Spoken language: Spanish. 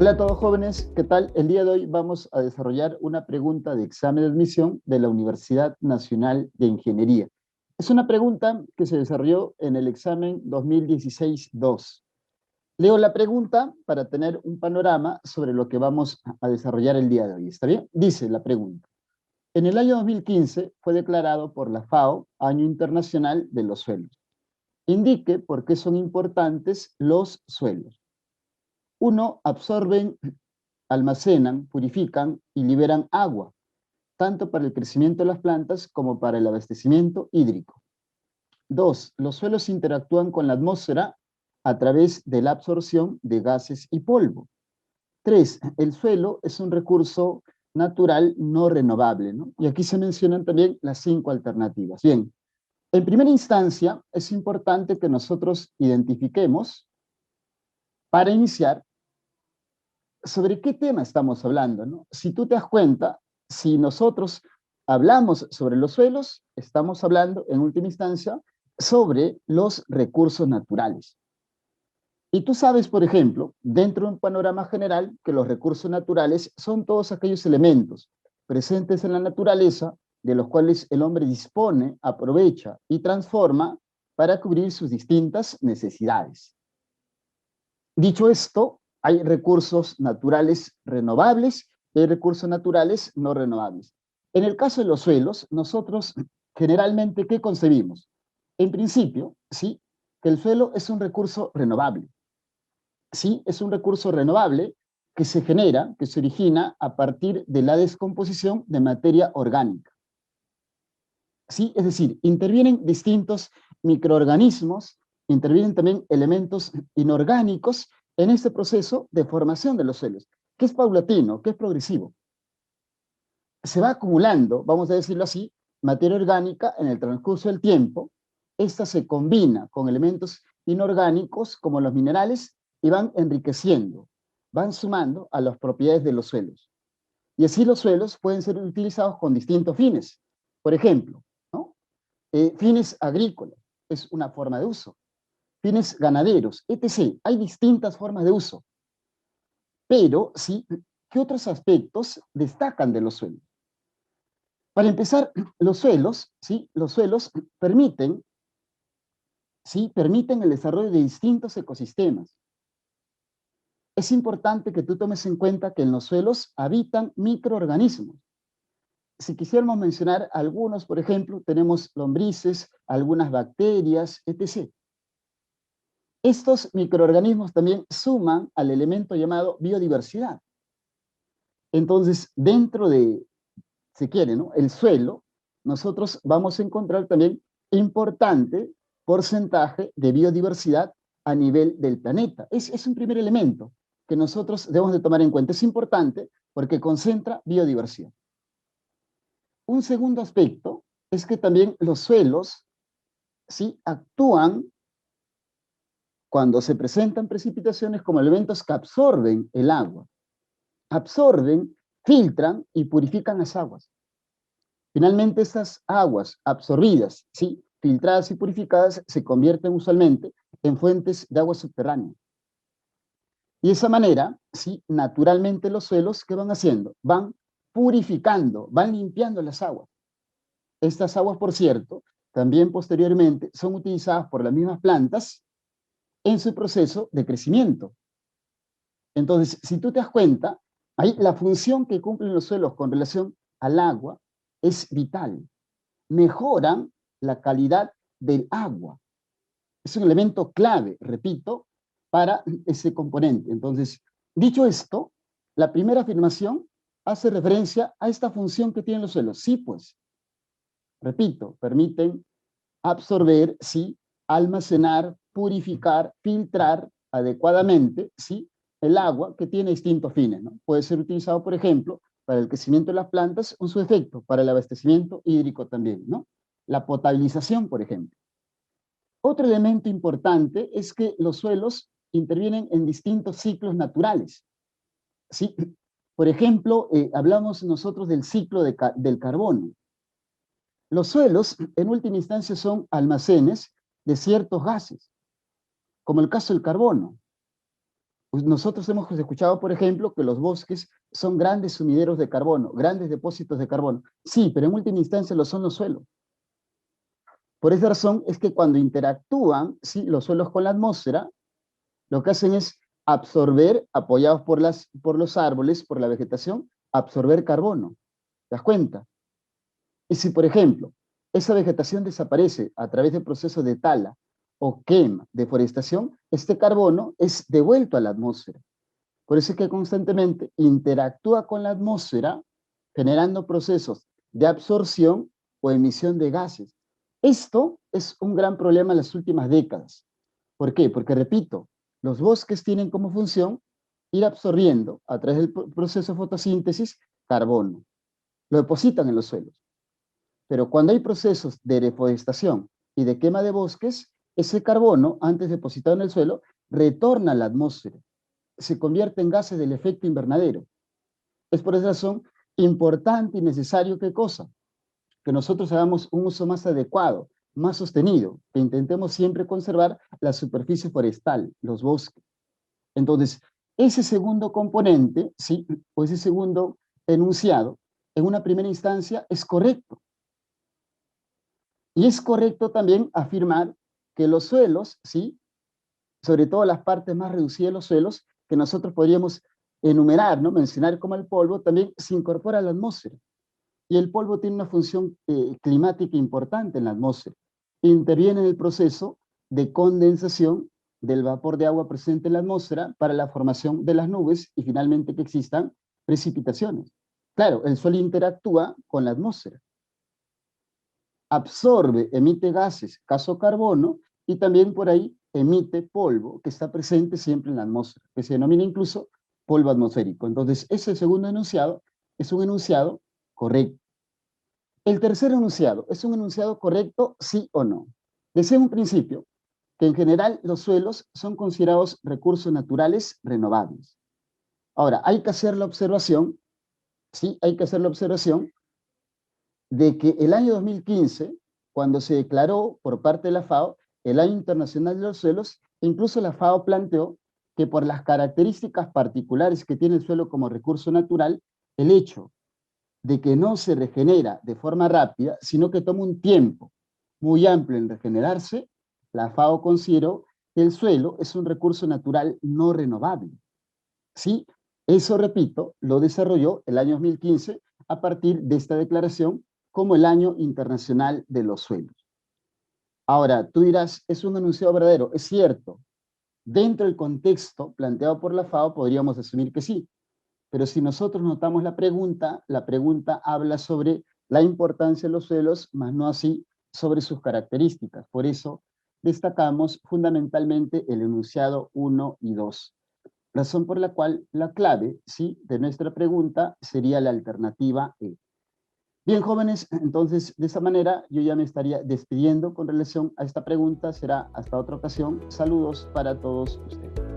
Hola a todos jóvenes, ¿qué tal? El día de hoy vamos a desarrollar una pregunta de examen de admisión de la Universidad Nacional de Ingeniería. Es una pregunta que se desarrolló en el examen 2016-2. Leo la pregunta para tener un panorama sobre lo que vamos a desarrollar el día de hoy. ¿Está bien? Dice la pregunta. En el año 2015 fue declarado por la FAO Año Internacional de los Suelos. Indique por qué son importantes los suelos. 1. Absorben, almacenan, purifican y liberan agua, tanto para el crecimiento de las plantas como para el abastecimiento hídrico. 2. Los suelos interactúan con la atmósfera a través de la absorción de gases y polvo. 3. El suelo es un recurso natural no renovable, ¿no? Y aquí se mencionan también las 5 alternativas. Bien, en primera instancia es importante que nosotros identifiquemos, para iniciar, sobre qué tema estamos hablando, ¿no? Si tú te das cuenta, si nosotros hablamos sobre los suelos, estamos hablando en última instancia sobre los recursos naturales. Y tú sabes, por ejemplo, dentro de un panorama general, que los recursos naturales son todos aquellos elementos presentes en la naturaleza de los cuales el hombre dispone, aprovecha y transforma para cubrir sus distintas necesidades. Dicho esto, hay recursos naturales renovables y hay recursos naturales no renovables. En el caso de los suelos, nosotros generalmente, ¿qué concebimos? En principio, sí, que el suelo es un recurso renovable. Sí, es un recurso renovable que se genera, que se origina a partir de la descomposición de materia orgánica. Sí, es decir, intervienen distintos microorganismos, intervienen también elementos inorgánicos en este proceso de formación de los suelos, que es paulatino, que es progresivo. Se va acumulando, vamos a decirlo así, materia orgánica en el transcurso del tiempo. Esta se combina con elementos inorgánicos como los minerales y van enriqueciendo, van sumando a las propiedades de los suelos. Y así los suelos pueden ser utilizados con distintos fines. Por ejemplo, ¿no? Fines agrícolas, es una forma de uso. Fines ganaderos, etc. Hay distintas formas de uso. Pero, ¿sí? ¿Qué otros aspectos destacan de los suelos? Para empezar, los suelos, ¿sí? Los suelos permiten, ¿sí? Permiten el desarrollo de distintos ecosistemas. Es importante que tú tomes en cuenta que en los suelos habitan microorganismos. Si quisiéramos mencionar algunos, por ejemplo, tenemos lombrices, algunas bacterias, etc. Estos microorganismos también suman al elemento llamado biodiversidad. Entonces, dentro de, si quiere, ¿no? El suelo, nosotros vamos a encontrar también importante porcentaje de biodiversidad a nivel del planeta. Es un primer elemento que nosotros debemos de tomar en cuenta. Es importante porque concentra biodiversidad. Un segundo aspecto es que también los suelos, ¿sí? Actúan cuando se presentan precipitaciones como elementos que absorben el agua. Absorben, filtran y purifican las aguas. Finalmente, estas aguas absorbidas, ¿sí? Filtradas y purificadas, se convierten usualmente en fuentes de agua subterránea. Y de esa manera, ¿sí? Naturalmente los suelos, ¿qué van haciendo? Van purificando, van limpiando las aguas. Estas aguas, por cierto, también posteriormente son utilizadas por las mismas plantas en su proceso de crecimiento. Entonces, si tú te das cuenta, ahí la función que cumplen los suelos con relación al agua es vital. Mejoran la calidad del agua. Es un elemento clave, repito, para ese componente. Entonces, dicho esto, la primera afirmación hace referencia a esta función que tienen los suelos. Sí, pues, repito, permiten absorber, sí, almacenar, purificar, filtrar adecuadamente, sí, el agua que tiene distintos fines, ¿no? Puede ser utilizado, por ejemplo, para el crecimiento de las plantas, en su efecto, para el abastecimiento hídrico también, ¿no? La potabilización, por ejemplo. Otro elemento importante es que los suelos intervienen en distintos ciclos naturales, ¿sí? Por ejemplo, hablamos nosotros del ciclo del carbono. Los suelos, en última instancia, son almacenes de ciertos gases, como el caso del carbono. Pues nosotros hemos escuchado, por ejemplo, que los bosques son grandes sumideros de carbono, grandes depósitos de carbono. Sí, pero en última instancia lo son los suelos. Por esa razón es que cuando interactúan, ¿sí?, los suelos con la atmósfera, lo que hacen es absorber, apoyados por los árboles, por la vegetación, absorber carbono. ¿Te das cuenta? Y si, por ejemplo, esa vegetación desaparece a través del proceso de tala o quema, deforestación, este carbono es devuelto a la atmósfera. Por eso es que constantemente interactúa con la atmósfera, generando procesos de absorción o emisión de gases. Esto es un gran problema en las últimas décadas. ¿Por qué? Porque, repito, los bosques tienen como función ir absorbiendo a través del proceso de fotosíntesis carbono. Lo depositan en los suelos. Pero cuando hay procesos de deforestación y de quema de bosques, ese carbono, antes depositado en el suelo, retorna a la atmósfera, se convierte en gases del efecto invernadero. Es por esa razón importante y necesario, ¿qué cosa? Que nosotros hagamos un uso más adecuado, más sostenido, que intentemos siempre conservar la superficie forestal, los bosques. Entonces, ese segundo componente, ¿sí?, o ese segundo enunciado, en una primera instancia es correcto. Y es correcto también afirmar que los suelos, ¿sí?, sobre todo las partes más reducidas de los suelos, que nosotros podríamos enumerar, ¿no?, mencionar como el polvo, también se incorpora a la atmósfera. Y el polvo tiene una función climática importante en la atmósfera. Interviene en el proceso de condensación del vapor de agua presente en la atmósfera para la formación de las nubes y finalmente que existan precipitaciones. Claro, el suelo interactúa con la atmósfera, absorbe, emite gases, caso carbono, y también por ahí emite polvo que está presente siempre en la atmósfera, que se denomina incluso polvo atmosférico. Entonces, ese segundo enunciado es un enunciado correcto. El tercer enunciado, ¿es un enunciado correcto, sí o no? Decía en un principio que en general los suelos son considerados recursos naturales renovables. Ahora, hay que hacer la observación, sí, hay que hacer la observación de que el año 2015, cuando se declaró por parte de la FAO el Año Internacional de los Suelos, incluso la FAO planteó que por las características particulares que tiene el suelo como recurso natural, el hecho de que no se regenera de forma rápida, sino que toma un tiempo muy amplio en regenerarse, la FAO consideró que el suelo es un recurso natural no renovable. ¿Sí? Eso, repito, lo desarrolló el año 2015 a partir de esta declaración como el Año Internacional de los Suelos. Ahora, tú dirás, ¿es un enunciado verdadero? Es cierto. Dentro del contexto planteado por la FAO podríamos asumir que sí, pero si nosotros notamos la pregunta habla sobre la importancia de los suelos, más no así sobre sus características. Por eso destacamos fundamentalmente el enunciado 1 y 2. Razón por la cual la clave, ¿sí?, de nuestra pregunta sería la alternativa E. Bien, jóvenes, entonces de esa manera yo ya me estaría despidiendo con relación a esta pregunta. Será hasta otra ocasión. Saludos para todos ustedes.